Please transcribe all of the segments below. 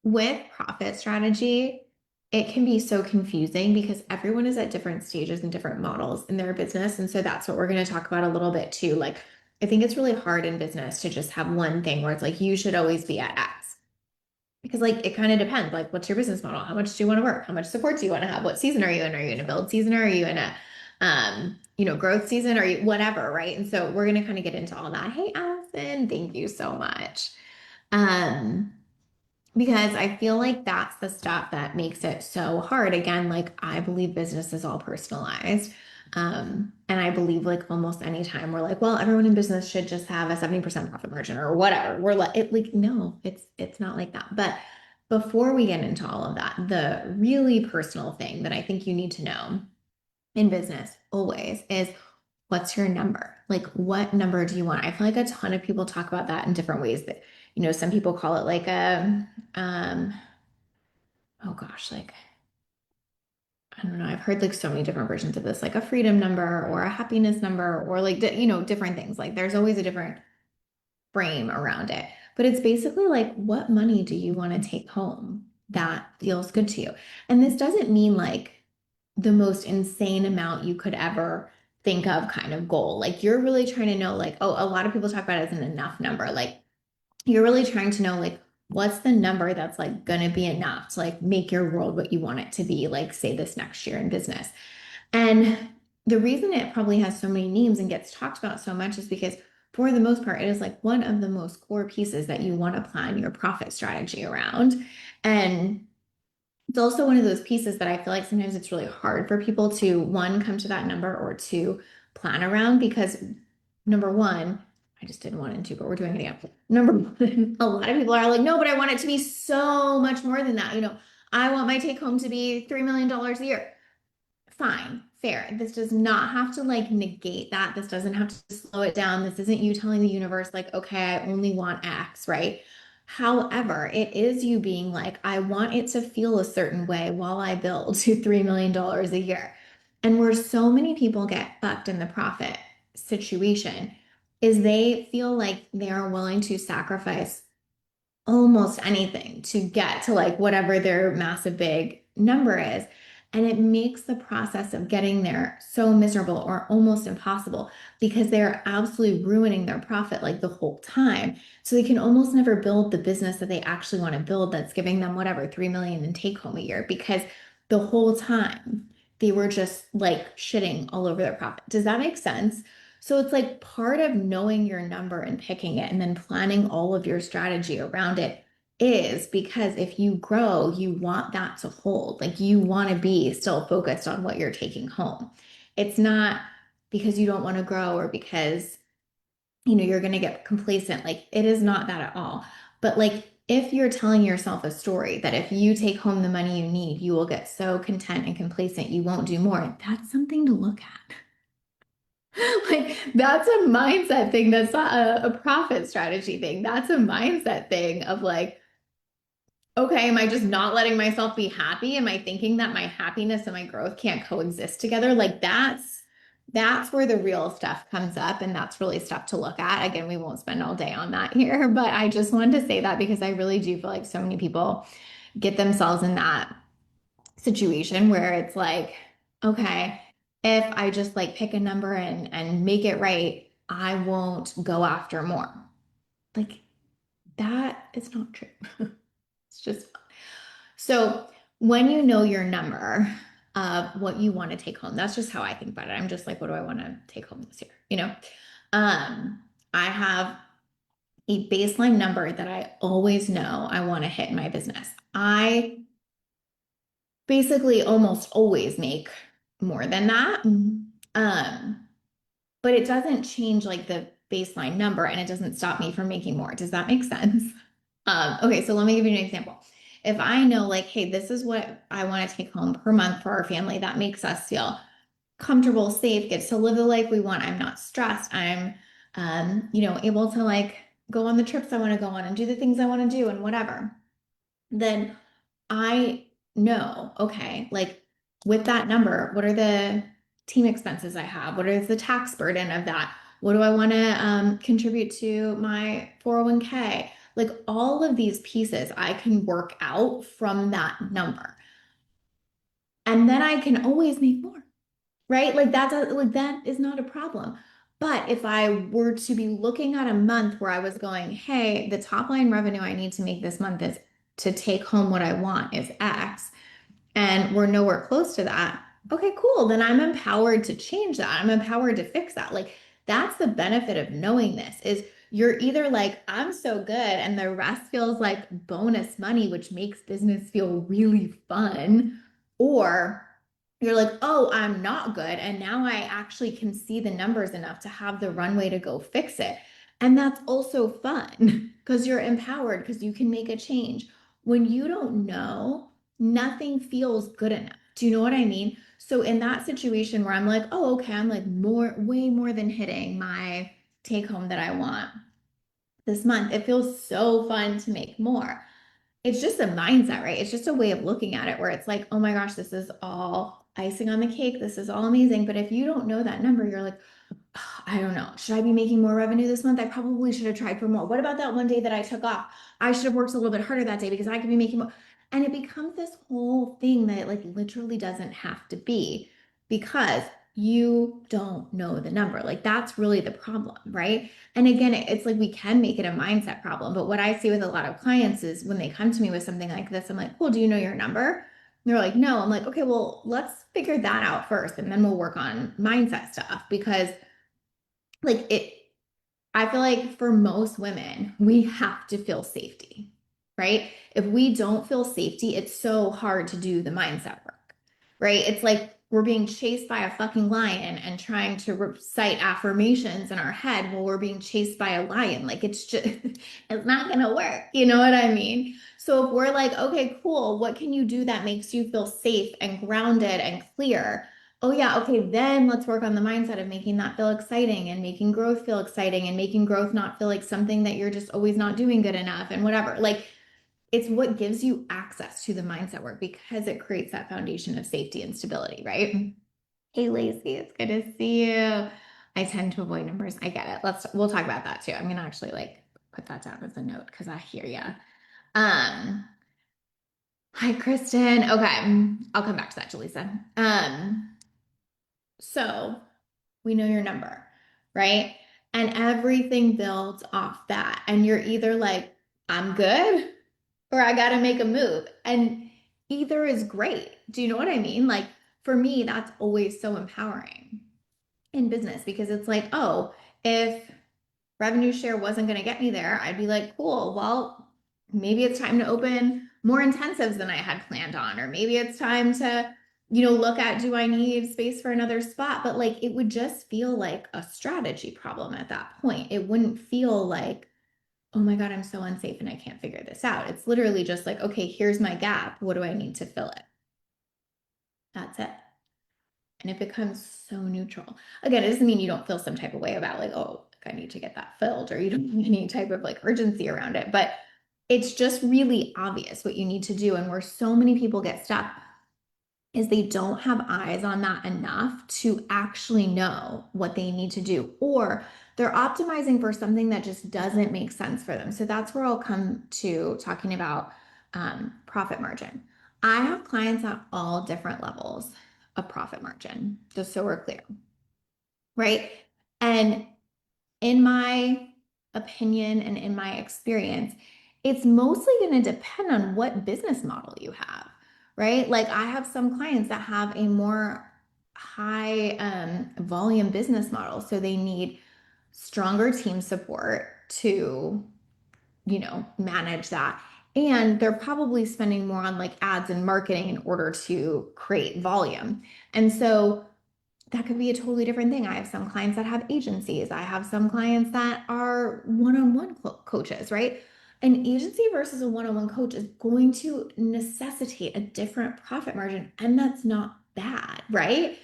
with profit strategy, it can be so confusing because everyone is at different stages and different models in their business. And so that's what we're going to talk about a little bit too. Like, I think it's really hard in business to just have one thing where it's like, you should always be at X. Because like it kind of depends. Like, what's your business model? How much do you want to work? How much support do you want to have? What season are you in? Are you in a build season? Are you in a growth season? Are you whatever, right? And so we're gonna kind of get into all that. Hey, Allison, thank you so much. Um, because I feel like that's the stuff that makes it so hard. Again, like I believe business is all personalized. And I believe like almost any time we're like, well, everyone in business should just have a 70% profit margin or whatever. We're like, no, it's not like that. But before we get into all of that, the really personal thing that I think you need to know in business always is what's your number? Like, what number do you want? I feel like a ton of people talk about that in different ways that, some people call it like um, oh gosh, like, I don't know. I've heard like so many different versions of this, like a freedom number or a happiness number or like, different things. Like, there's always a different frame around it. But it's basically like, what money do you want to take home that feels good to you? And this doesn't mean like the most insane amount you could ever think of kind of goal. Like you're really trying to know, like, oh, a lot of people talk about it as an enough number. Like you're really trying to know, like, what's the number that's like gonna be enough to like make your world what you want it to be, like, say this next year in business. And the reason it probably has so many names and gets talked about so much is because for the most part, it is like one of the most core pieces that you want to plan your profit strategy around. And it's also one of those pieces that I feel like sometimes it's really hard for people to one, come to that number or two, plan around because number one, I just did one and two, but we're doing it again. Number one, a lot of people are like, no, but I want it to be so much more than that. I want my take home to be $3 million a year. Fine, fair. This does not have to like negate that. This doesn't have to slow it down. This isn't you telling the universe, like, okay, I only want X, right? However, it is you being like, I want it to feel a certain way while I build to $3 million a year. And where so many people get fucked in the profit situation is they feel like they are willing to sacrifice almost anything to get to like whatever their massive big number is. And it makes the process of getting there so miserable or almost impossible because they're absolutely ruining their profit like the whole time. So they can almost never build the business that they actually want to build that's giving them whatever 3 million in take home a year because the whole time they were just like shitting all over their profit. Does that make sense? So it's like part of knowing your number and picking it and then planning all of your strategy around it is because if you grow, you want that to hold. Like you want to be still focused on what you're taking home. It's not because you don't want to grow or because you're going to get complacent. Like it is not that at all. But like if you're telling yourself a story that if you take home the money you need, you will get so content and complacent, you won't do more. That's something to look at. Like that's a mindset thing. That's not a profit strategy thing. That's a mindset thing of like, okay, am I just not letting myself be happy? Am I thinking that my happiness and my growth can't coexist together? Like that's where the real stuff comes up, and that's really stuff to look at. Again, we won't spend all day on that here, but I just wanted to say that because I really do feel like so many people get themselves in that situation where it's like, okay, if I just like pick a number and make it right, I won't go after more. Like that is not true. It's just so when you know your number of what you want to take home, that's just how I think about it. I'm just like, what do I want to take home this year? I have a baseline number that I always know I want to hit in my business. I basically almost always make more than that. Um, but it doesn't change like the baseline number and it doesn't stop me from making more. Does that make sense? Okay, so let me give you an example. If I know like, hey, this is what I want to take home per month for our family, that makes us feel comfortable, safe, gets to live the life we want. I'm not stressed. I'm able to like go on the trips I want to go on and do the things I want to do and whatever. Then I know, okay, like with that number, what are the team expenses I have? What is the tax burden of that? What do I want to contribute to my 401k? Like all of these pieces I can work out from that number. And then I can always make more, right? Like that is not a problem. But if I were to be looking at a month where I was going, hey, the top line revenue I need to make this month is to take home what I want is X, and we're nowhere close to that. Okay, cool. Then I'm empowered to change that. I'm empowered to fix that. Like that's the benefit of knowing this is you're either like, I'm so good, and the rest feels like bonus money, which makes business feel really fun, or you're like, oh, I'm not good. And now I actually can see the numbers enough to have the runway to go fix it. And that's also fun because you're empowered because you can make a change. When you don't know, nothing feels good enough. Do you know what I mean? So in that situation where I'm like, oh, okay, I'm like way more than hitting my take home that I want this month. It feels so fun to make more. It's just a mindset, right? It's just a way of looking at it where it's like, oh my gosh, this is all icing on the cake. This is all amazing. But if you don't know that number, you're like, I don't know. Should I be making more revenue this month? I probably should have tried for more. What about that one day that I took off? I should have worked a little bit harder that day because I could be making more. And it becomes this whole thing that like literally doesn't have to be because you don't know the number. Like that's really the problem, right? And again, it's like we can make it a mindset problem. But what I see with a lot of clients is when they come to me with something like this, I'm like, well, do you know your number? And they're like, no. I'm like, okay, well, let's figure that out first and then we'll work on mindset stuff because like it I feel like for most women, we have to feel safety, right? If we don't feel safety, it's so hard to do the mindset work, right? It's like we're being chased by a fucking lion and trying to recite affirmations in our head while we're being chased by a lion. Like it's just, it's not going to work. You know what I mean? So if we're like, okay, cool, what can you do that makes you feel safe and grounded and clear? Oh, yeah. Okay. Then let's work on the mindset of making that feel exciting and making growth feel exciting and making growth not feel like something that you're just always not doing good enough and whatever. Like it's what gives you access to the mindset work because it creates that foundation of safety and stability, right? Hey, Lacey, it's good to see you. I tend to avoid numbers. I get it. We'll talk about that too. I'm gonna actually like put that down as a note because I hear you. Um, Hi, Kristen. Okay, I'll come back to that, Jaleesa. So we know your number, right? And everything builds off that. And you're either like, I'm good, or I got to make a move. And either is great. Do you know what I mean? Like for me, that's always so empowering in business because it's like, oh, if revenue share wasn't going to get me there, I'd be like, cool, well, maybe it's time to open more intensives than I had planned on, or maybe it's time to, look at do I need space for another spot? But like it would just feel like a strategy problem at that point. It wouldn't feel like, oh my God, I'm so unsafe and I can't figure this out. It's literally just like, okay, here's my gap. What do I need to fill it? That's it. And it becomes so neutral. Again, it doesn't mean you don't feel some type of way about like, oh, like I need to get that filled, or you don't have any type of like urgency around it. But it's just really obvious what you need to do. And where so many people get stuck is they don't have eyes on that enough to actually know what they need to do, or they're optimizing for something that just doesn't make sense for them. So that's where I'll come to talking about profit margin. I have clients at all different levels of profit margin, just so we're clear, right? And in my opinion and in my experience, it's mostly going to depend on what business model you have, right? Like I have some clients that have a more high volume business model. So they need stronger team support to, manage that. And they're probably spending more on like ads and marketing in order to create volume. And so that could be a totally different thing. I have some clients that have agencies. I have some clients that are one-on-one coaches, right? An agency versus a one-on-one coach is going to necessitate a different profit margin, and that's not bad, right?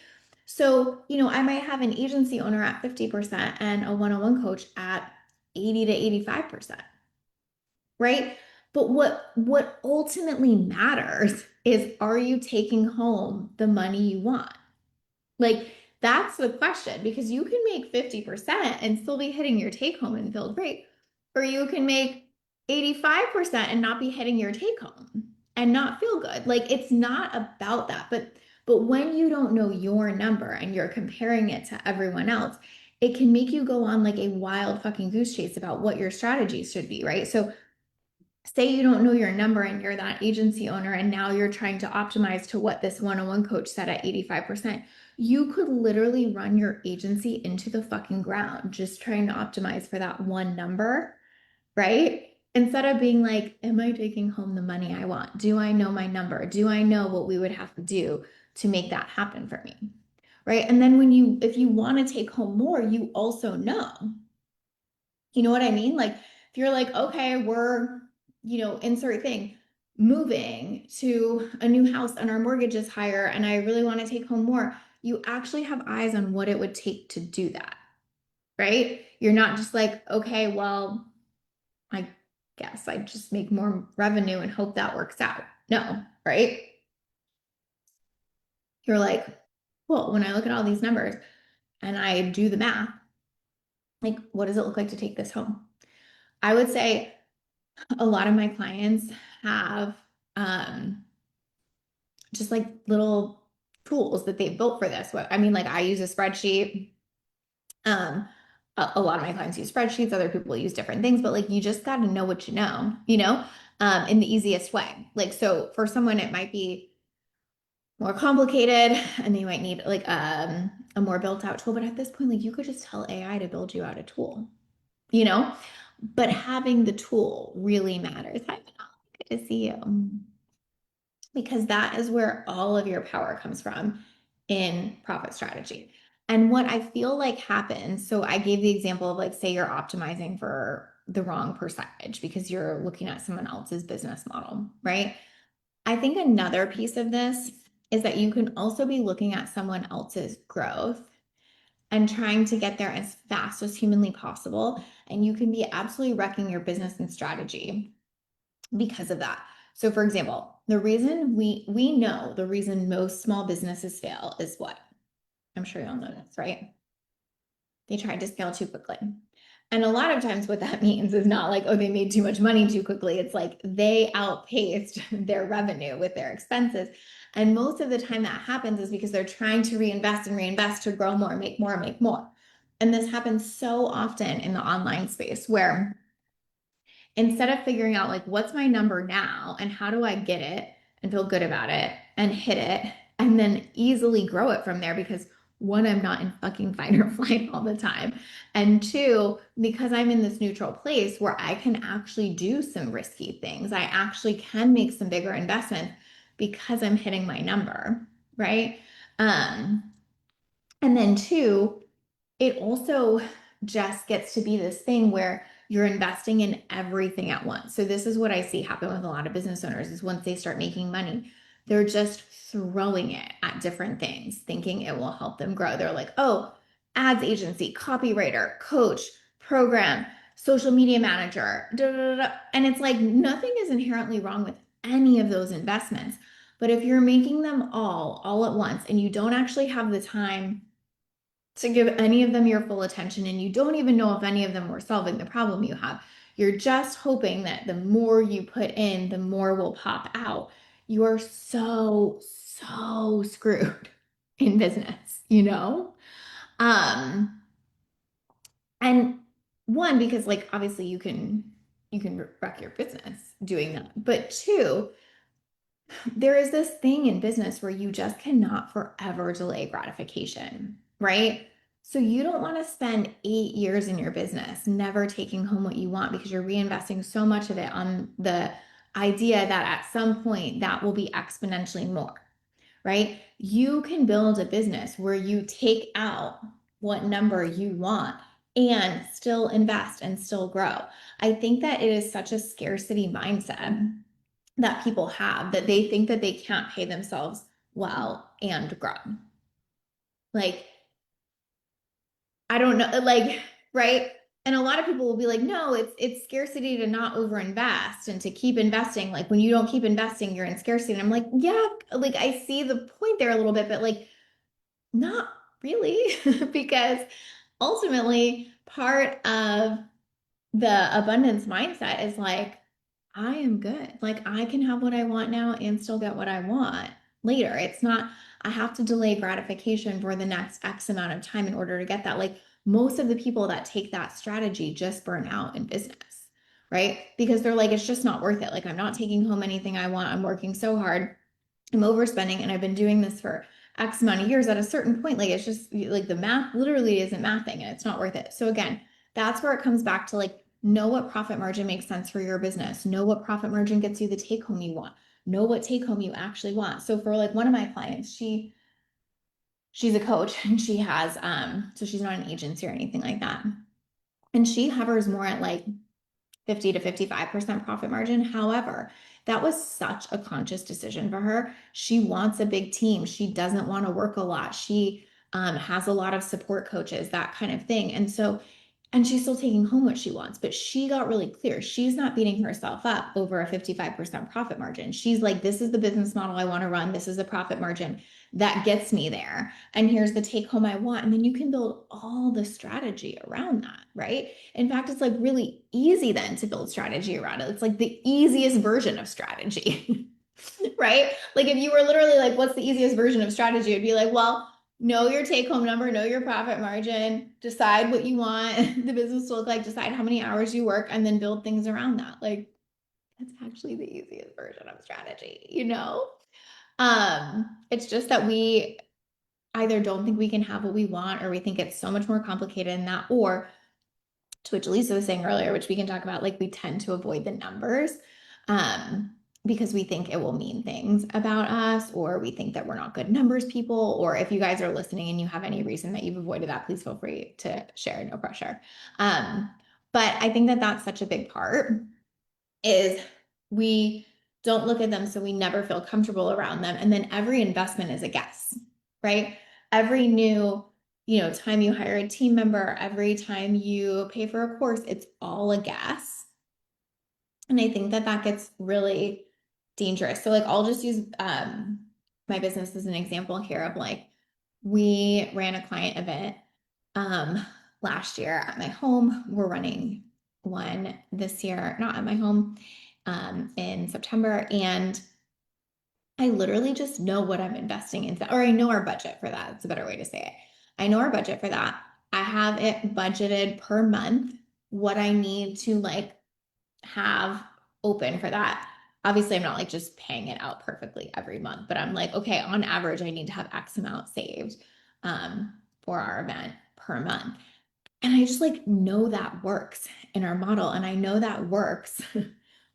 So, I might have an agency owner at 50% and a one-on-one coach at 80 to 85%, right? But what ultimately matters is, are you taking home the money you want? Like that's the question, because you can make 50% and still be hitting your take home and feel great. Or you can make 85% and not be hitting your take home and not feel good. Like it's not about that. But when you don't know your number and you're comparing it to everyone else, it can make you go on like a wild fucking goose chase about what your strategy should be, right? So say you don't know your number and you're that agency owner and now you're trying to optimize to what this one-on-one coach said at 85%. You could literally run your agency into the fucking ground just trying to optimize for that one number, right? Instead of being like, am I taking home the money I want? Do I know my number? Do I know what we would have to do to make that happen for me? Right? And then if you want to take home more, you also know. You know what I mean? Like if you're like, okay, we're, insert thing, moving to a new house and our mortgage is higher and I really want to take home more, you actually have eyes on what it would take to do that, right? You're not just like, okay, well, I guess I just make more revenue and hope that works out. No, right? You're like, well, when I look at all these numbers and I do the math, like, what does it look like to take this home? I would say a lot of my clients have just like little tools that they've built for this. I mean, like I use a spreadsheet. Um, a lot of my clients use spreadsheets, other people use different things, but like you just got to know what in the easiest way. Like, so for someone, it might be more complicated and they might need like a more built out tool. But at this point, like you could just tell AI to build you out a tool, you know? But having the tool really matters. Hi, Manal. Good to see you. Because that is where all of your power comes from in profit strategy. And what I feel like happens, so I gave the example of like, say you're optimizing for the wrong percentage because you're looking at someone else's business model, right? I think another piece of this is that you can also be looking at someone else's growth and trying to get there as fast as humanly possible. And you can be absolutely wrecking your business and strategy because of that. So for example, the reason we know the reason most small businesses fail is what? I'm sure you all know this, right? They tried to scale too quickly. And a lot of times what that means is not like, oh, they made too much money too quickly. It's like they outpaced their revenue with their expenses. And most of the time that happens is because they're trying to reinvest and reinvest to grow more, make more, make more. And this happens so often in the online space where instead of figuring out like what's my number now and how do I get it and feel good about it and hit it and then easily grow it from there because one, I'm not in fucking fight or flight all the time. And two, because I'm in this neutral place where I can actually do some risky things. I actually can make some bigger investments because I'm hitting my number, right? Um, and then two, it also just gets to be this thing where you're investing in everything at once. So this is what I see happen with a lot of business owners is once they start making money, they're just throwing it at different things, thinking it will help them grow. They're like, oh, ads agency, copywriter, coach, program, social media manager, da, da, da, da. And it's like nothing is inherently wrong with any of those investments. But if you're making them all at once and you don't actually have the time to give any of them your full attention and you don't even know if any of them were solving the problem you have. You're just hoping that the more you put in, the more will pop out. You're so screwed in business, you know? Um, and one, because like obviously you can wreck your business doing that. But two, there is this thing in business where you just cannot forever delay gratification, right? So you don't want to spend 8 years in your business never taking home what you want because you're reinvesting so much of it on the idea that at some point that will be exponentially more, right? You can build a business where you take out what number you want and still invest and still grow. I think that it is such a scarcity mindset that people have that they think that they can't pay themselves well and grow. Like, I don't know, like, right? And a lot of people will be like, no, it's scarcity to not overinvest and to keep investing. Like when you don't keep investing, you're in scarcity. And I'm like, yeah, like I see the point there a little bit, but like not really, because ultimately part of the abundance mindset is like, I am good. Like I can have what I want now and still get what I want later. It's not, I have to delay gratification for the next X amount of time in order to get that. Like most of the people that take that strategy just burn out in business, right? Because they're like, it's just not worth it. Like I'm not taking home anything I want. I'm working so hard. I'm overspending and I've been doing this for X amount of years. At a certain point, like it's just like the math literally isn't mathing and it's not worth it. So again, that's where it comes back to like know what profit margin makes sense for your business, know what profit margin gets you the take home you want, know what take home you actually want. So for like one of my clients, she's a coach and she has so she's not an agency or anything like that. And she hovers more at like 50 to 55% profit margin. However, that was such a conscious decision for her. She wants a big team. She doesn't want to work a lot. She has a lot of support coaches, that kind of thing. And so, and she's still taking home what she wants, but she got really clear. She's not beating herself up over a 55% profit margin. She's like, this is the business model I want to run. This is the profit margin that gets me there. And here's the take home I want. And then you can build all the strategy around that, right? In fact, it's like really easy then to build strategy around it. It's like the easiest version of strategy, right? Like if you were literally like, what's the easiest version of strategy? It'd be like, well, know your take home number, know your profit margin, decide what you want the business to look like, decide how many hours you work, and then build things around that. Like that's actually the easiest version of strategy, you know? It's just that we either don't think we can have what we want or we think it's so much more complicated than that, or to which Lisa was saying earlier, which we can talk about, like we tend to avoid the numbers um, because we think it will mean things about us, or we think that we're not good numbers people. Or if you guys are listening and you have any reason that you've avoided that, please feel free to share, no pressure. Um, but I think that that's such a big part is we don't look at them, so we never feel comfortable around them. And then every investment is a guess, right? Every new, time you hire a team member, every time you pay for a course, it's all a guess. And I think that that gets really dangerous. So like I'll just use my business as an example here of like we ran a client event um last year at my home. We're running one this year, not at my home, in September. And I literally just know what I'm investing into, or I know our budget for that. It's a better way to say it. I know our budget for that. I have it budgeted per month, what I need to like have open for that. Obviously, I'm not like just paying it out perfectly every month, but I'm like, okay, on average, I need to have X amount saved for our event per month. And I just like know that works in our model. And I know that works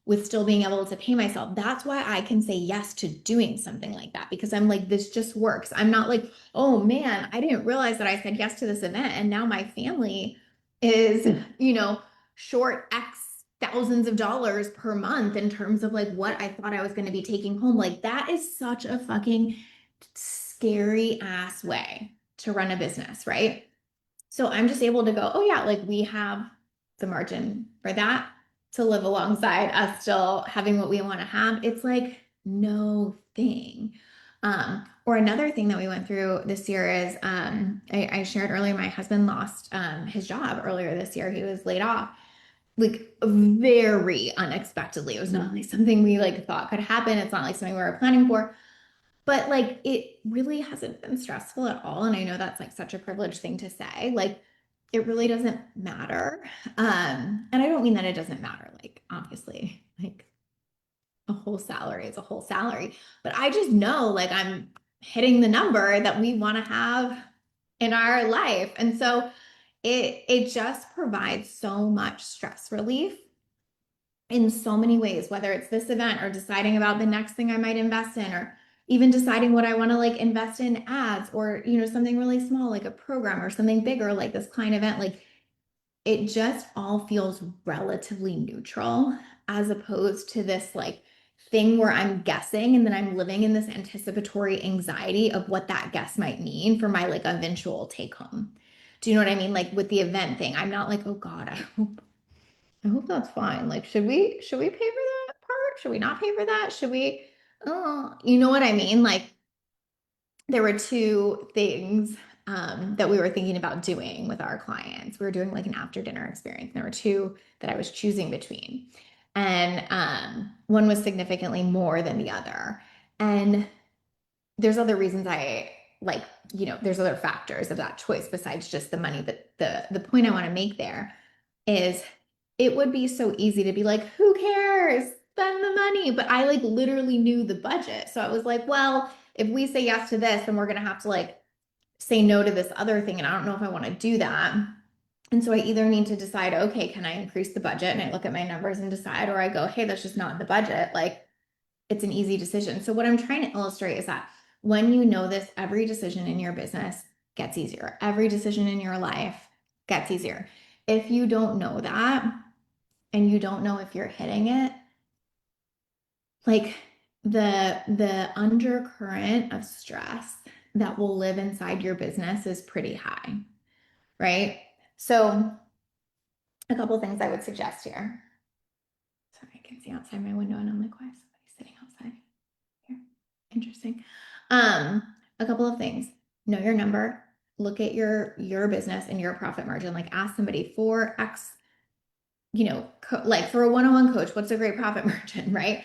with still being able to pay myself. That's why I can say yes to doing something like that because I'm like, this just works. I'm not like, oh man, I didn't realize that I said yes to this event. And now my family is, short X thousands of dollars per month in terms of like what I thought I was going to be taking home. Like that is such a fucking scary ass way to run a business, right? So I'm just able to go, oh yeah, like we have the margin for that to live alongside us still having what we want to have. It's like no thing. Or another thing that we went through this year is I shared earlier, my husband lost his job earlier this year. He was laid off like very unexpectedly. It was not like something we like thought could happen. It's not like something we were planning for. But like it really hasn't been stressful at all. And I know that's like such a privileged thing to say. Like it really doesn't matter. And I don't mean that it doesn't matter. Like obviously, like a whole salary is a whole salary. But I just know like I'm hitting the number that we want to have in our life. And so it just provides so much stress relief in so many ways, whether it's this event or deciding about the next thing I might invest in, or even deciding what I want to like invest in ads or, something really small like a program or something bigger like this client event. Like it just all feels relatively neutral as opposed to this like thing where I'm guessing and then I'm living in this anticipatory anxiety of what that guess might mean for my like eventual take home. Do you know what I mean? Like with the event thing, I'm not like, oh God, I hope that's fine. Like, should we pay for that part? Should we not pay for that? Should we, oh, you know what I mean? Like, there were two things that we were thinking about doing with our clients. We were doing like an after dinner experience. There were two that I was choosing between. And one was significantly more than the other. And there's other reasons I like, there's other factors of that choice besides just the money. But the point I want to make there is it would be so easy to be like, who cares? Spend the money. But I like literally knew the budget. So I was like, well, if we say yes to this, then we're gonna have to like say no to this other thing. And I don't know if I want to do that. And so I either need to decide, okay, can I increase the budget? And I look at my numbers and decide, or I go, hey, that's just not in the budget. Like it's an easy decision. So what I'm trying to illustrate is that when you know this, every decision in your business gets easier. Every decision in your life gets easier. If you don't know that and you don't know if you're hitting it, like the undercurrent of stress that will live inside your business is pretty high, right? So a couple things I would suggest here. Sorry, I can see outside my window and I'm like, why is somebody sitting outside here? Interesting. Um, a couple of things. Know your number. Look at your business and your profit margin. Like ask somebody for X, like for a one-on-one coach, what's a great profit margin, right?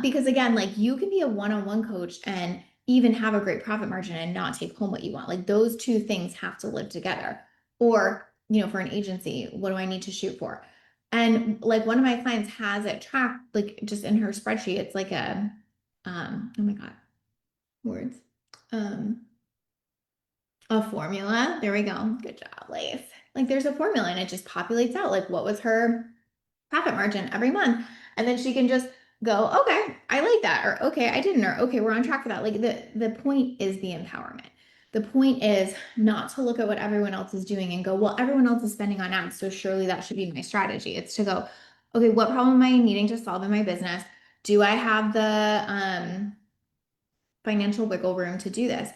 Because again, like you can be a one-on-one coach and even have a great profit margin and not take home what you want. Like those two things have to live together. Or, for an agency, what do I need to shoot for? And like one of my clients has it tracked, like just in her spreadsheet. It's like oh my God, words. Um, a formula. There we go. Good job, Lace. Like there's a formula and it just populates out like what was her profit margin every month. And then she can just go, okay, I like that, or okay, I didn't, or okay, we're on track for that. Like the point is the empowerment. The point is not to look at what everyone else is doing and go, well, everyone else is spending on ads, so surely that should be my strategy. It's to go, okay, what problem am I needing to solve in my business? Do I have the financial wiggle room to do this?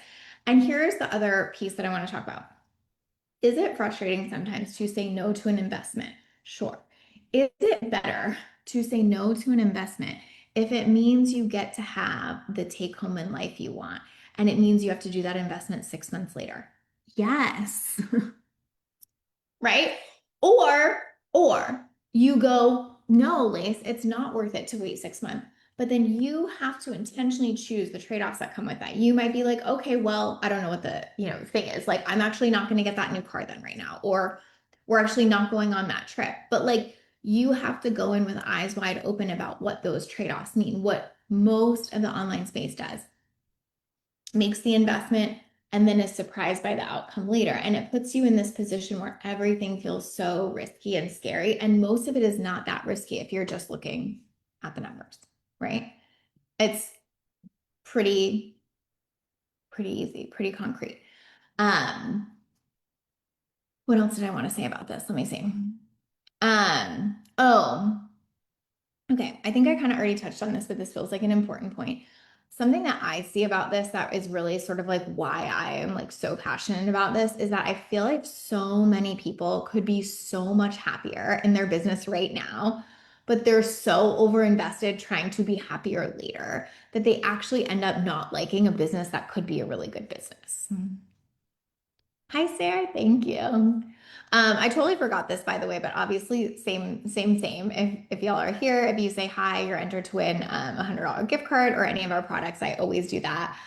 And here's the other piece that I want to talk about. Is it frustrating sometimes to say no to an investment? Sure. Is it better to say no to an investment if it means you get to have the take home in life you want and it means you have to do that investment 6 months later? Yes. Right? Or you go, no, Lace, it's not worth it to wait 6 months. But then you have to intentionally choose the trade-offs that come with that. You might be like, okay, well, I don't know what the, thing is. Like, I'm actually not going to get that new car then right now, or we're actually not going on that trip. But like, you have to go in with eyes wide open about what those trade-offs mean, what most of the online space does makes the investment and then is surprised by the outcome later. And it puts you in this position where everything feels so risky and scary. And most of it is not that risky if you're just looking at the numbers, right? It's pretty, pretty easy, pretty concrete. Um, what else did I want to say about this? Let me see. Oh, okay, I think I kind of already touched on this, but this feels like an important point. Something that I see about this that is really sort of like why I am like so passionate about this is that I feel like so many people could be so much happier in their business right now, but they're so overinvested trying to be happier later that they actually end up not liking a business that could be a really good business. Hi, Sarah. Thank you. I totally forgot this, by the way, but obviously, same. If y'all are here, if you say hi, you're entered to win a $100 gift card or any of our products. I always do that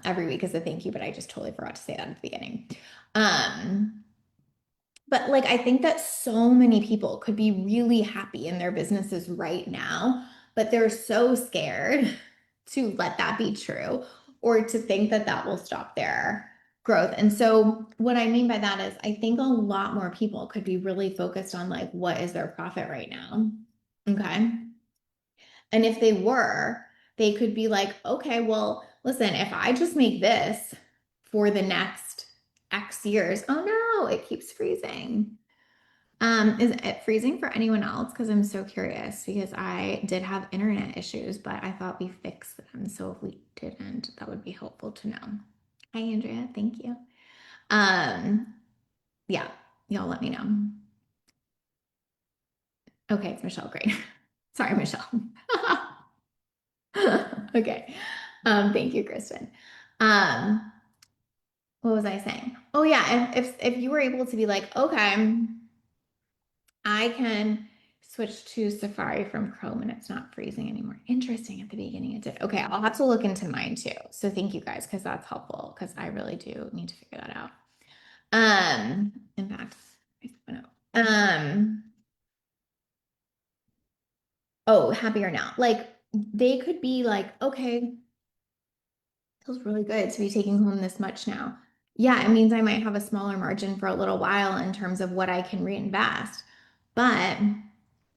every week as a thank you, but I just totally forgot to say that at the beginning. But like, I think that so many people could be really happy in their businesses right now, but they're so scared to let that be true or to think that that will stop their growth. And so, what I mean by that is, I think a lot more people could be really focused on like, what is their profit right now? Okay. And if they were, they could be like, okay, well, listen, if I just make this for the next X years, oh no, it keeps freezing. Is it freezing for anyone else? Because I'm so curious because I did have internet issues, but I thought we fixed them. So if we didn't, that would be helpful to know. Hi, Andrea. Thank you. Um, yeah, y'all let me know. Okay, it's Michelle. Great. Sorry, Michelle. Okay. Thank you, Kristen. Um, What was I saying? Oh yeah, if you were able to be like, okay, I can switch to Safari from Chrome and it's not freezing anymore. Interesting. At the beginning it did. Okay, I'll have to look into mine too. So thank you guys because that's helpful because I really do need to figure that out. In fact, um, oh, happier now. Like they could be like, okay, feels really good to be taking home this much now. Yeah, it means I might have a smaller margin for a little while in terms of what I can reinvest. But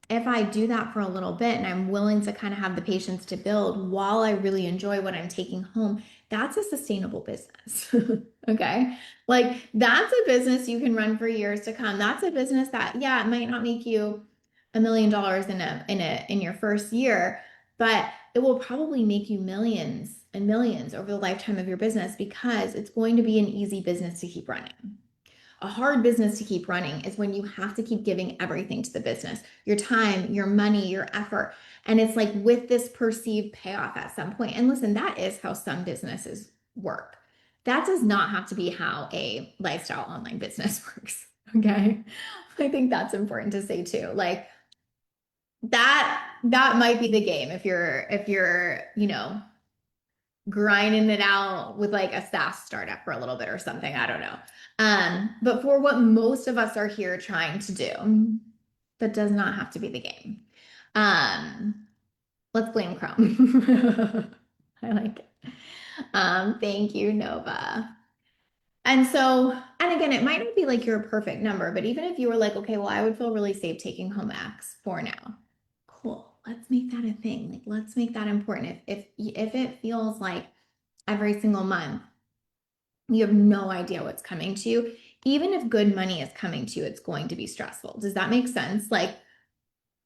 if I do that for a little bit and I'm willing to kind of have the patience to build while I really enjoy what I'm taking home, that's a sustainable business. Okay. Like that's a business you can run for years to come. That's a business that, yeah, it might not make you $1 million in your first year, but it will probably make you millions and millions over the lifetime of your business because it's going to be an easy business to keep running. A hard business to keep running is when you have to keep giving everything to the business, your time, your money, your effort. And it's like with this perceived payoff at some point. And listen, that is how some businesses work. That does not have to be how a lifestyle online business works. Okay. I think that's important to say too. Like that might be the game if you're, grinding it out with like a SaaS startup for a little bit or something. I don't know. But for what most of us are here trying to do, that does not have to be the game. Um, let's blame Chrome. I like it. Thank you, Nova. And so, and again, it might not be like your perfect number, but even if you were like, okay, well, I would feel really safe taking home X for now. Cool. Let's make that a thing. Like, let's make that important. If it feels like every single month you have no idea what's coming to you. Even if good money is coming to you, it's going to be stressful. Does that make sense? Like,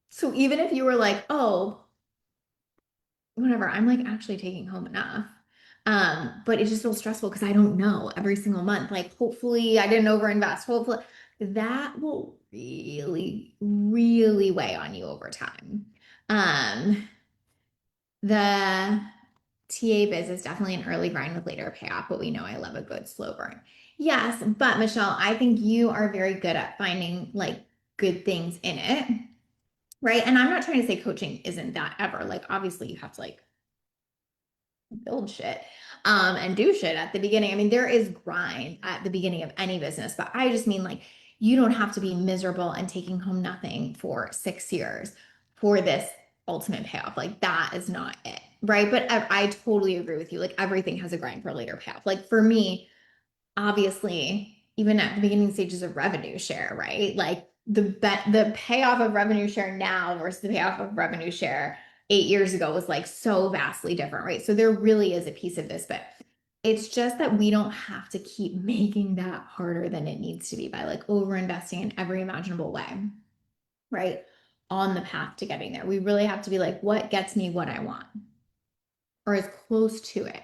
so even if you were like, oh, whatever, I'm like actually taking home enough. But it just feels stressful because I don't know every single month. Like, hopefully I didn't overinvest. Hopefully that will really, really weigh on you over time. Um, the TA biz is definitely an early grind with later payoff, but we know I love a good slow burn. Yes, but Michelle, I think you are very good at finding like good things in it, right? And I'm not trying to say coaching isn't that ever. Like, obviously, you have to like build shit and do shit at the beginning. I mean, there is grind at the beginning of any business, but I just mean like you don't have to be miserable and taking home nothing for 6 years for this ultimate payoff. Like that is not it, right? But I totally agree with you. Like everything has a grind for a later payoff. Like for me, obviously, even at the beginning stages of revenue share, right? Like the payoff of revenue share now versus the payoff of revenue share 8 years ago was like so vastly different, right? So there really is a piece of this, but it's just that we don't have to keep making that harder than it needs to be by like over investing in every imaginable way, right? On the path to getting there. We really have to be like, what gets me what I want? Or as close to it,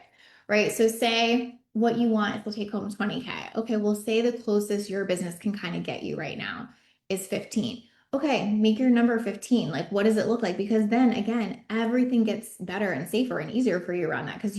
right? So say what you want is to take home 20K. Okay, well, say the closest your business can kind of get you right now is 15. Okay, make your number 15. Like, what does it look like? Because then again, everything gets better and safer and easier for you around that because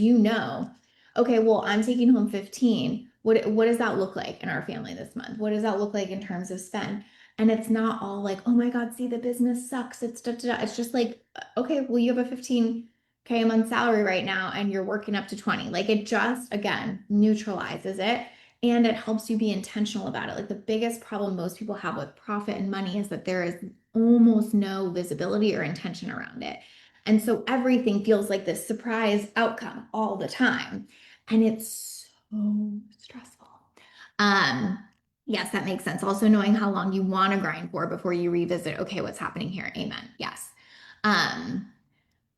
okay, well, I'm taking home 15. What does that look like in our family this month? What does that look like in terms of spend? And it's not all like, oh my God, see, the business sucks. It's da, da, da. It's just like, okay, well, you have a 15K a month salary right now and you're working up to 20. Like it just, again, neutralizes it and it helps you be intentional about it. Like the biggest problem most people have with profit and money is that there is almost no visibility or intention around it. And so everything feels like this surprise outcome all the time. And it's so stressful. Um, yes, that makes sense. Also knowing how long you want to grind for before you revisit, okay, what's happening here? Amen. Yes. Um,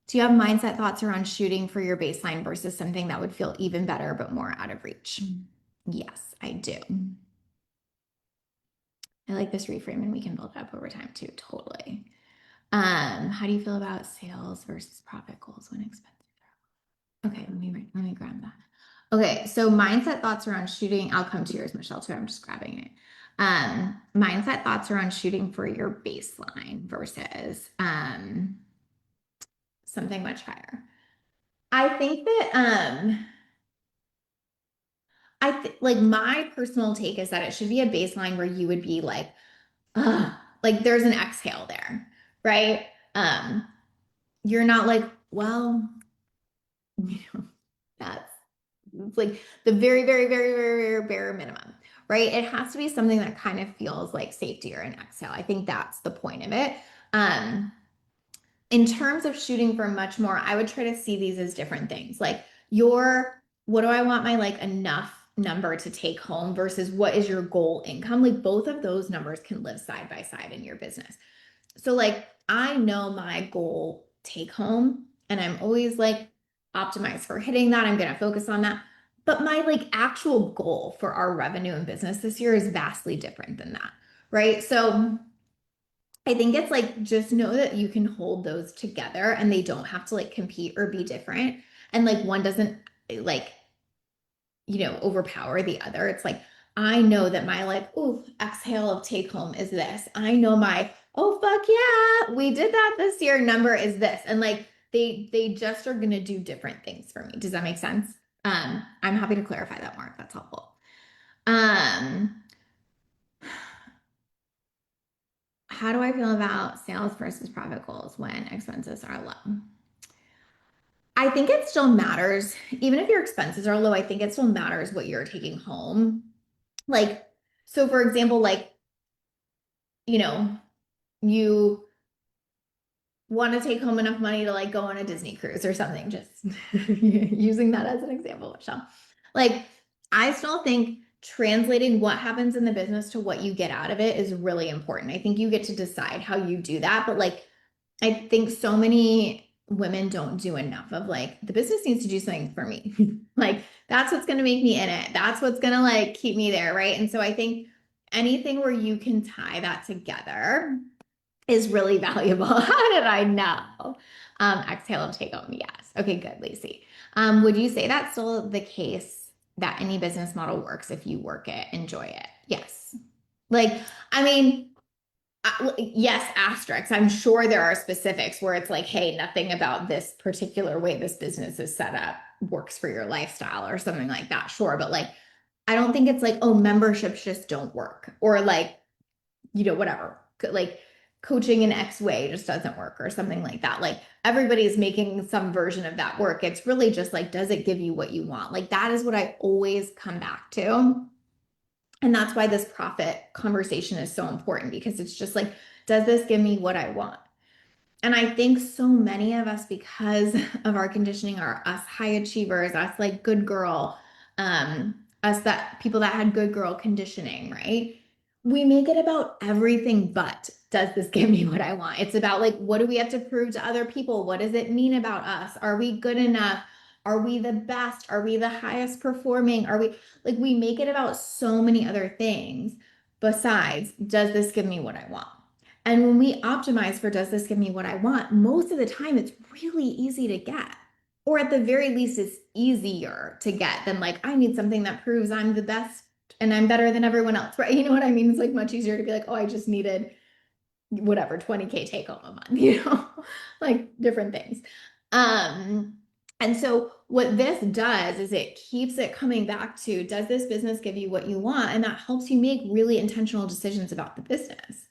do you have mindset thoughts around shooting for your baseline versus something that would feel even better but more out of reach? Yes, I do. I like this reframe and we can build it up over time too. Totally. How do you feel about sales versus profit goals when expensive? Okay, let me grab that. Okay, so mindset thoughts around shooting. I'll come to yours, Michelle, too. I'm just grabbing it. Mindset thoughts around shooting for your baseline versus something much higher. I think that like my personal take is that it should be a baseline where you would be like there's an exhale there, right? You're not like, well, you know, that's it's like the very, very, very, very, very bare minimum, right? It has to be something that kind of feels like safety or an exhale. I think that's the point of it. Um, in terms of shooting for much more, I would try to see these as different things. Like what do I want my like enough number to take home versus what is your goal income? Like both of those numbers can live side by side in your business. So like I know my goal take home and I'm always like optimized for hitting that. I'm going to focus on that. But my like actual goal for our revenue and business this year is vastly different than that. Right. So I think it's like just know that you can hold those together and they don't have to like compete or be different. And like one doesn't like, overpower the other. It's like, I know that my like, oh, exhale of take home is this. I know my, oh, fuck yeah, we did that this year number is this. And like, they just are going to do different things for me. Does that make sense? I'm happy to clarify that more if that's helpful. Um, how do I feel about sales versus profit goals when expenses are low? I think it still matters. Even if your expenses are low, I think it still matters what you're taking home. Like, so for example, like, you know, you want to take home enough money to like go on a Disney cruise or something, just using that as an example, Michelle. Like, I still think translating what happens in the business to what you get out of it is really important. I think you get to decide how you do that, but like, I think so many women don't do enough of like, the business needs to do something for me. Like, that's what's going to make me in it. That's what's going to like keep me there. Right. And so I think anything where you can tie that together is really valuable. How did I know? Exhale and take home. Yes. Okay, good, Lacey. Would you say that's still the case that any business model works if you work it, enjoy it? Yes. Like, I mean, yes, asterisks. I'm sure there are specifics where it's like, hey, nothing about this particular way this business is set up works for your lifestyle or something like that. Sure. But like, I don't think it's like, oh, memberships just don't work or like, whatever, like coaching in X way just doesn't work or something like that. Like everybody's making some version of that work. It's really just like, does it give you what you want? Like that is what I always come back to. And that's why this profit conversation is so important because it's just like, does this give me what I want? And I think so many of us, because of our conditioning, are us high achievers, us like good girl, us that people that had good girl conditioning, right? We make it about everything but does this give me what I want? It's about like, what do we have to prove to other people? What does it mean about us? Are we good enough? Are we the best? Are we the highest performing? Are we like, we make it about so many other things besides, does this give me what I want? And when we optimize for does this give me what I want, most of the time it's really easy to get. Or at the very least, it's easier to get than like, I need something that proves I'm the best and I'm better than everyone else, right? You know what I mean? It's like much easier to be like, oh, I just needed whatever, 20K take home a month, like different things. Um, and so what this does is it keeps it coming back to, does this business give you what you want? And that helps you make really intentional decisions about the business,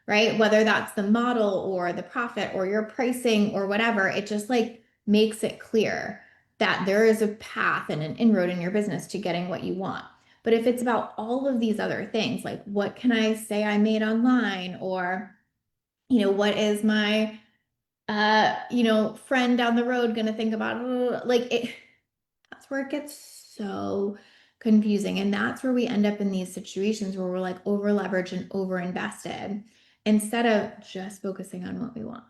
right? Whether that's the model or the profit or your pricing or whatever, it just like makes it clear that there is a path and an inroad in your business to getting what you want. But if it's about all of these other things, like what can I say I made online, or what is my friend down the road going to think about, like it, that's where it gets so confusing. And that's where we end up in these situations where we're like over leveraged and over invested instead of just focusing on what we want.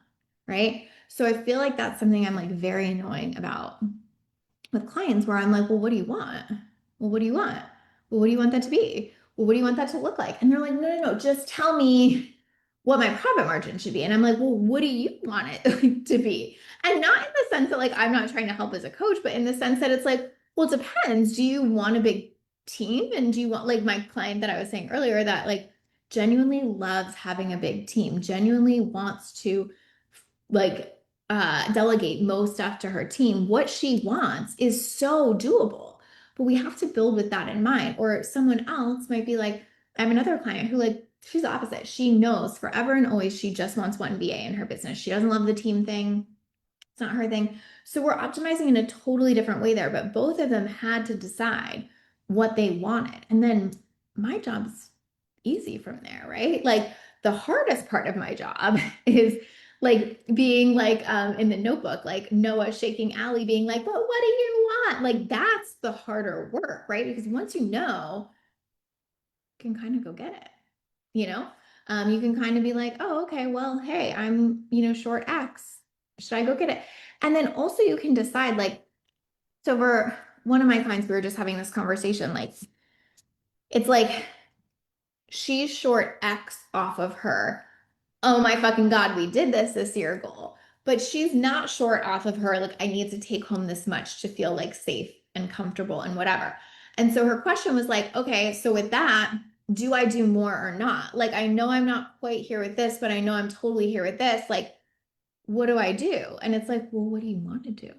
Right. So I feel like that's something I'm like very annoying about with clients where I'm like, well, what do you want? Well, what do you want? Well, what do you want that to be? Well, what do you want that to look like? And they're like, no, no, no, just tell me what my profit margin should be. And I'm like, well, what do you want it to be? And not in the sense that like I'm not trying to help as a coach, but in the sense that it's like, well, it depends. Do you want a big team? And do you want like my client that I was saying earlier that like genuinely loves having a big team, genuinely wants to like delegate most stuff to her team. What she wants is so doable. but we have to build with that in mind. Or someone else might be like, I have another client who like, she's the opposite. She knows forever and always she just wants one VA in her business. She doesn't love the team thing. It's not her thing. So we're optimizing in a totally different way there, but both of them had to decide what they wanted. And then my job's easy from there, right? Like the hardest part of my job is like being like in the notebook, like Noah shaking Allie being like, but what do you want? Like that's the harder work, right? Because once you know, you can kind of go get it, you know? You can kind of be like, oh, okay, well, hey, I'm, short X. Should I go get it? And then also you can decide, like, so for one of my clients, we were just having this conversation, like, it's like she's short X off of her. Oh my fucking God, we did this year goal. But she's not short off of her, like, I need to take home this much to feel like safe and comfortable and whatever. And so her question was like, okay, so with that, do I do more or not? Like, I know I'm not quite here with this, but I know I'm totally here with this. Like, what do I do? And it's like, well, what do you want to do?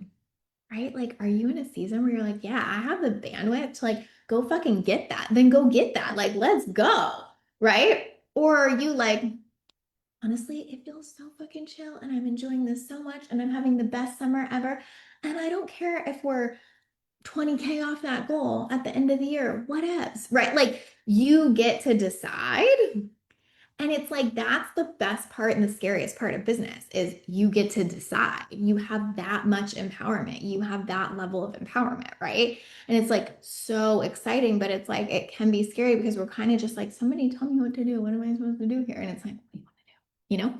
Right? Like, are you in a season where you're like, yeah, I have the bandwidth to like go fucking get that? Then go get that. Like, let's go. Right? Or are you like, honestly, it feels so fucking chill and I'm enjoying this so much and I'm having the best summer ever. And I don't care if we're 20K off that goal at the end of the year, what else? Right? Like you get to decide. And it's like that's the best part and the scariest part of business is you get to decide. You have that much empowerment. You have that level of empowerment, right? And it's like so exciting, but it's like it can be scary because we're kind of just like, somebody tell me what to do. What am I supposed to do here? And it's like, what do you want to do? You know?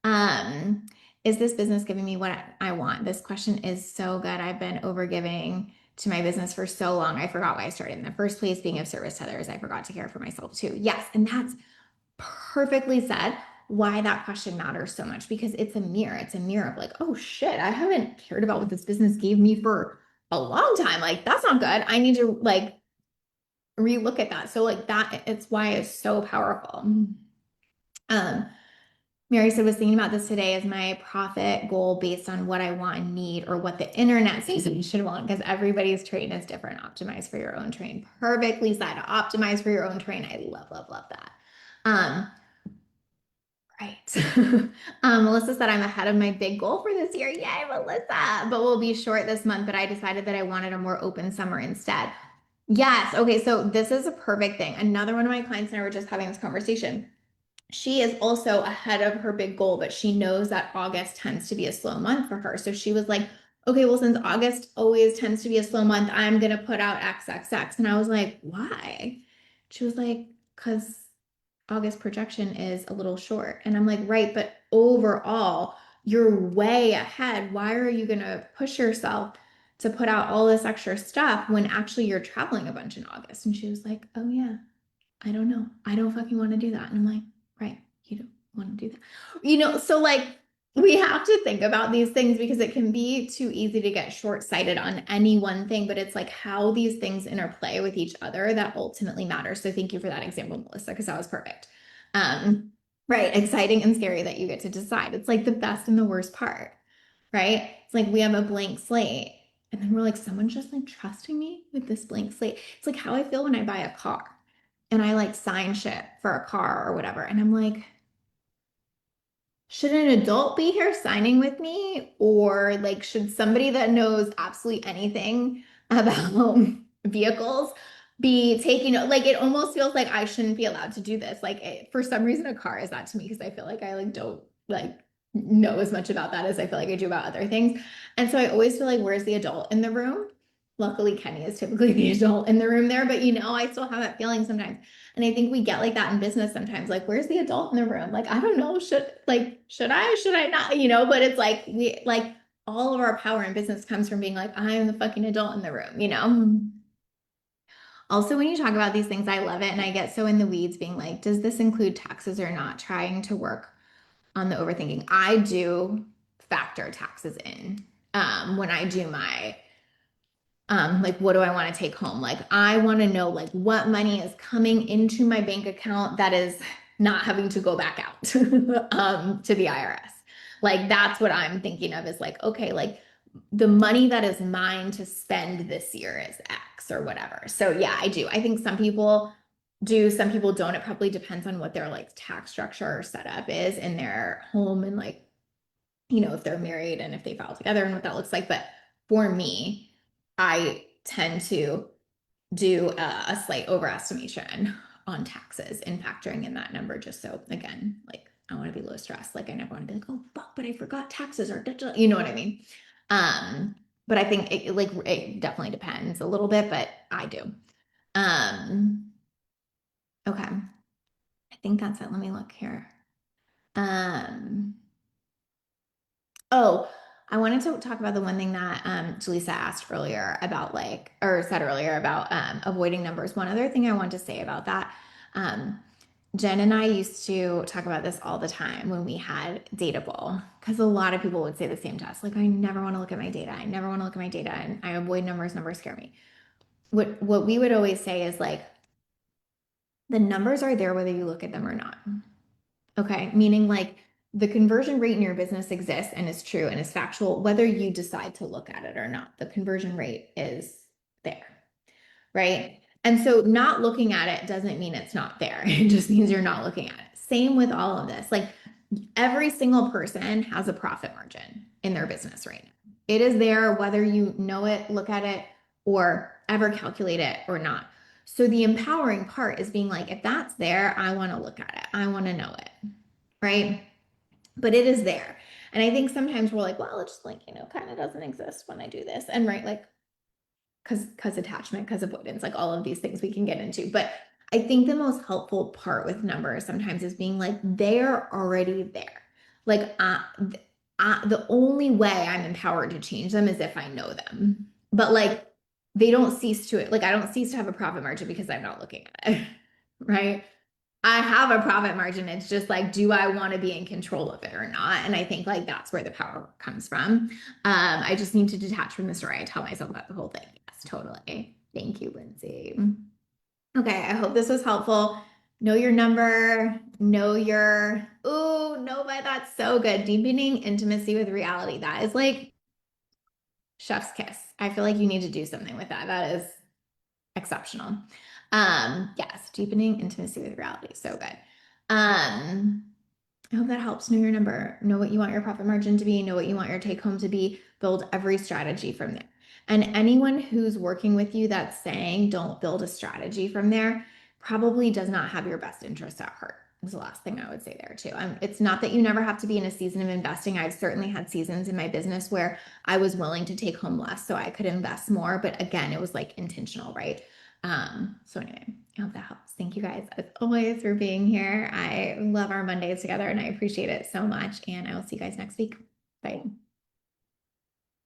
Um, is this business giving me what I want? This question is so good. I've been overgiving to my business for so long. I forgot why I started in the first place, being of service to others. I forgot to care for myself too. Yes. And that's perfectly said why that question matters so much because it's a mirror. It's a mirror of like, oh shit, I haven't cared about what this business gave me for a long time. Like, that's not good. I need to like relook at that. So, like, that it's why it's so powerful. Um, Mary said, was thinking about this today as my profit goal based on what I want and need or what the internet says I should want because everybody's train is different. Optimize for your own train. Perfectly said. Optimize for your own train. I love, love, love that. Right. Melissa said I'm ahead of my big goal for this year. Yay, Melissa. But we'll be short this month, but I decided that I wanted a more open summer instead. Yes. Okay. So this is a perfect thing. Another one of my clients and I were just having this conversation. She is also ahead of her big goal, but she knows that August tends to be a slow month for her. So she was like, okay, well, since August always tends to be a slow month, I'm going to put out XXX. And I was like, why? She was like, because August projection is a little short. And I'm like, right, but overall, you're way ahead. Why are you going to push yourself to put out all this extra stuff when actually you're traveling a bunch in August? And she was like, oh, yeah. I don't know. I don't fucking want to do that. And I'm like, right, you don't want to do that. So like we have to think about these things because it can be too easy to get short-sighted on any one thing, but it's like how these things interplay with each other that ultimately matters. So thank you for that example, Melissa, because that was perfect. Right, exciting and scary that you get to decide. It's like the best and the worst part, right? It's like we have a blank slate. And then we're like, someone's just like trusting me with this blank slate. It's like how I feel when I buy a car and I like sign shit for a car or whatever. And I'm like, should an adult be here signing with me? Or like, should somebody that knows absolutely anything about vehicles be taking, like, it almost feels like I shouldn't be allowed to do this. Like, for some reason, a car is that to me because I feel like I like don't like know as much about that as I feel like I do about other things. And so I always feel like, where's the adult in the room? Luckily, Kenny is typically the adult in the room there, but I still have that feeling sometimes. And I think we get like that in business sometimes. Like, where's the adult in the room? Like, I don't know. Should I not? But it's like all of our power in business comes from being like, I am the fucking adult in the room. Also, when you talk about these things, I love it. And I get so in the weeds being like, does this include taxes or not? Trying to work on the overthinking. I do factor taxes in when I do my like, what do I want to take home? Like, I want to know like what money is coming into my bank account that is not having to go back out to the IRS. Like, that's what I'm thinking of is like, okay, like the money that is mine to spend this year is X or whatever. So yeah, I do. I think some people do, some people don't. It probably depends on what their like tax structure or setup is in their home and like, if they're married and if they file together and what that looks like. But for me, I tend to do a slight overestimation on taxes and factoring in that number just so again, like I want to be low stress. Like I never want to be like, oh fuck, but I forgot taxes or you know what I mean? Um, but I think it definitely depends a little bit, but I do. Um, okay. I think that's it. Let me look here. Um, Oh, I wanted to talk about the one thing that Jaleesa asked earlier about like, or said earlier about avoiding numbers. One other thing I want to say about that, um, Jen and I used to talk about this all the time when we had Dateable, because a lot of people would say the same to us, like, I never want to look at my data. I never want to look at my data, and I avoid numbers. Numbers scare me. What we would always say is like, the numbers are there whether you look at them or not. Okay, meaning like the conversion rate in your business exists and is true and is factual, whether you decide to look at it or not. The conversion rate is there, right? And so not looking at it doesn't mean it's not there. It just means you're not looking at it. Same with all of this. Like every single person has a profit margin in their business right now. It is there whether you know it, look at it, or ever calculate it or not. So the empowering part is being like, if that's there, I want to look at it. I want to know it, right? But it is there. And I think sometimes we're like, well, it just like, kind of doesn't exist when I do this. And right, like, because attachment, because avoidance, like all of these things we can get into. But I think the most helpful part with numbers sometimes is being like, they're already there. Like, the only way I'm empowered to change them is if I know them. But like, they don't cease to it. Like, I don't cease to have a profit margin because I'm not looking at it. Right. I have a profit margin. It's just like, do I want to be in control of it or not? And I think like that's where the power comes from. I just need to detach from the story. I tell myself about the whole thing. Yes, totally. Thank you, Lindsay. Okay, I hope this was helpful. Know your number, know your, oh, no, but that's so good. Deepening intimacy with reality. That is like chef's kiss. I feel like you need to do something with that. That is exceptional. Yes, deepening intimacy with reality. So good. I hope that helps. Know your number, know what you want your profit margin to be, know what you want your take home to be, build every strategy from there. And anyone who's working with you that's saying don't build a strategy from there probably does not have your best interest at heart. Is the last thing I would say there too. It's not that you never have to be in a season of investing. I've certainly had seasons in my business where I was willing to take home less so I could invest more. But again, it was like intentional, right? So anyway, I hope that helps. Thank you guys as always for being here. I love our Mondays together and I appreciate it so much. And I will see you guys next week. Bye.